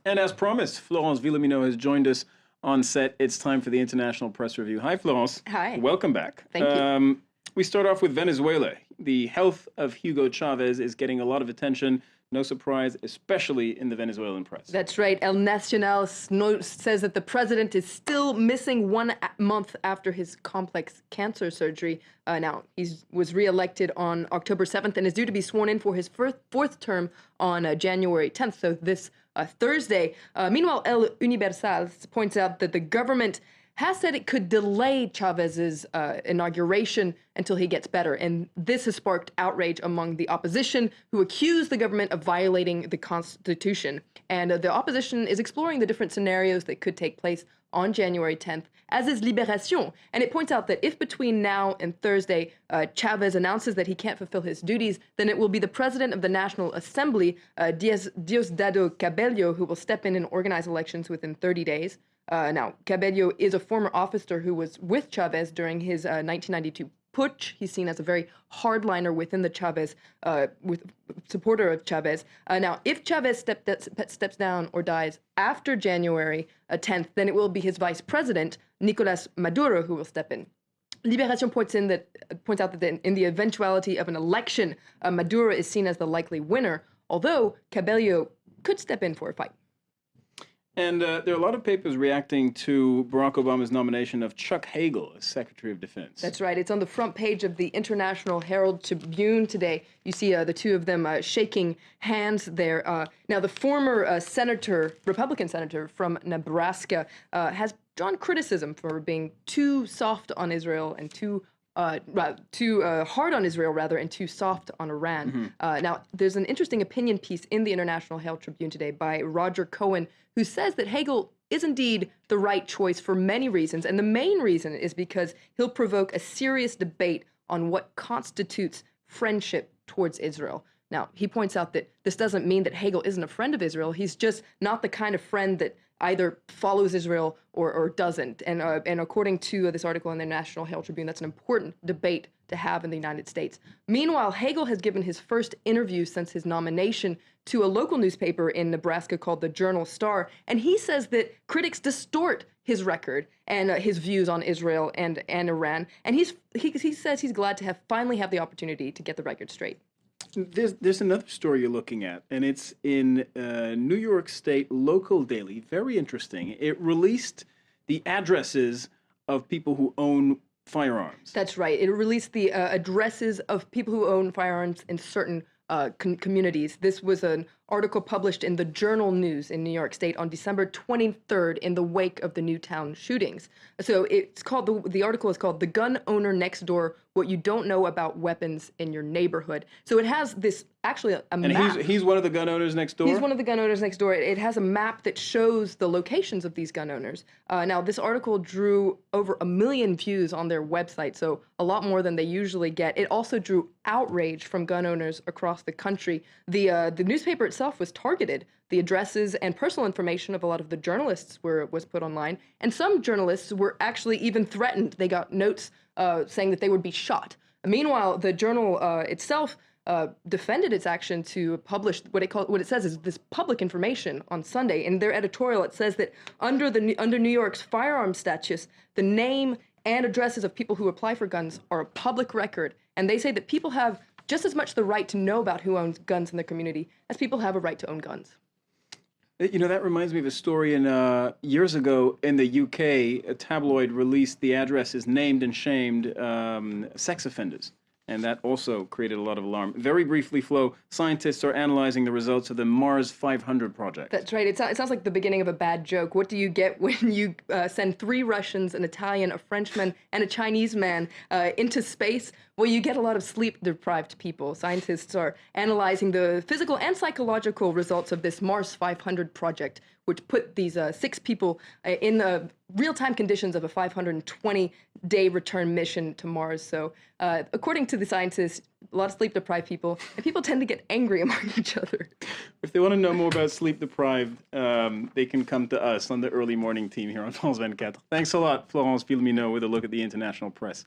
And as promised, Florence Villamineau has joined us on set. It's time for the International Press Review. Hi, Florence. Hi. Welcome back. Thank you. We start off with Venezuela. The health of Hugo Chavez is getting a lot of attention. No surprise, especially in the Venezuelan press. That's right. El Nacional says that the president is still missing 1 month after his complex cancer surgery. Now, he was reelected on October 7th and is due to be sworn in for his fourth term on January 10th, so this Thursday. Meanwhile, El Universal points out that the government has said it could delay Chavez's inauguration until he gets better. And this has sparked outrage among the opposition, who accuse the government of violating the Constitution. And the opposition is exploring the different scenarios that could take place on January 10th, as is Libération. And it points out that if between now and Thursday, Chavez announces that he can't fulfill his duties, then it will be the president of the National Assembly, Diosdado Cabello, who will step in and organize elections within 30 days. Now, Cabello is a former officer who was with Chavez during his 1992 putsch. He's seen as a very hardliner within the Chavez, supporter of Chavez. Now, if Chavez steps down or dies after January 10th, then it will be his vice president, Nicolas Maduro, who will step in. Libération points out that in the eventuality of an election, Maduro is seen as the likely winner, although Cabello could step in for a fight. And there are a lot of papers reacting to Barack Obama's nomination of Chuck Hagel as Secretary of Defense. That's right. It's on the front page of the International Herald Tribune today. You see the two of them shaking hands there. Now, the former Republican senator from Nebraska, has drawn criticism for being too soft on Israel and too hard on Israel, and too soft on Iran. Now, there's an interesting opinion piece in the International Herald Tribune today by Roger Cohen, who says that Hagel is indeed the right choice for many reasons. And the main reason is because he'll provoke a serious debate on what constitutes friendship towards Israel. Now, he points out that this doesn't mean that Hagel isn't a friend of Israel. He's just not the kind of friend that either follows Israel or doesn't. And according to this article in the National Herald Tribune, that's an important debate to have in the United States. Meanwhile, Hagel has given his first interview since his nomination to a local newspaper in Nebraska called the Journal-Star, and he says that critics distort his record and his views on Israel and Iran, and he says he's glad to finally have the opportunity to get the record straight. There's another story you're looking at, and it's in New York State local daily. Very interesting. It released the addresses of people who own firearms. That's right. It released the addresses of people who own firearms in certain communities. This was an article published in the Journal News in New York State on December 23rd in the wake of the Newtown shootings. So it's called, the article is called "The Gun Owner Next Door, What You Don't Know About Weapons in Your Neighborhood." So it has this, actually a map. And he's one of the gun owners next door? He's one of the gun owners next door. It has a map that shows the locations of these gun owners. Now, this article drew over 1 million views on their website, so a lot more than they usually get. It also drew outrage from gun owners across the country. The newspaper itself was targeted. The addresses and personal information of a lot of the journalists was put online, and some journalists were actually even threatened. They got notes saying that they would be shot. Meanwhile, the Journal itself defended its action to publish what it says is this public information on Sunday. In their editorial, it says that under New York's firearms statutes, the name and addresses of people who apply for guns are a public record, and they say that people have just as much the right to know about who owns guns in their community as people have a right to own guns. You know, that reminds me of a story years ago in the UK. A tabloid released the addresses, named and shamed sex offenders. And that also created a lot of alarm. Very briefly, Flo, scientists are analyzing the results of the Mars 500 project. That's right. It sounds like the beginning of a bad joke. What do you get when you send 3 Russians, an Italian, a Frenchman, and a Chinese man into space? Well, you get a lot of sleep-deprived people. Scientists are analyzing the physical and psychological results of this Mars 500 project, which put these 6 people in the real-time conditions of a 520-day return mission to Mars. So according to the scientists, a lot of sleep-deprived people, and people tend to get angry among each other. If they want to know more about sleep-deprived, they can come to us on the early morning team here on France 24. Thanks a lot, Florence Villamineau, with a look at the international press.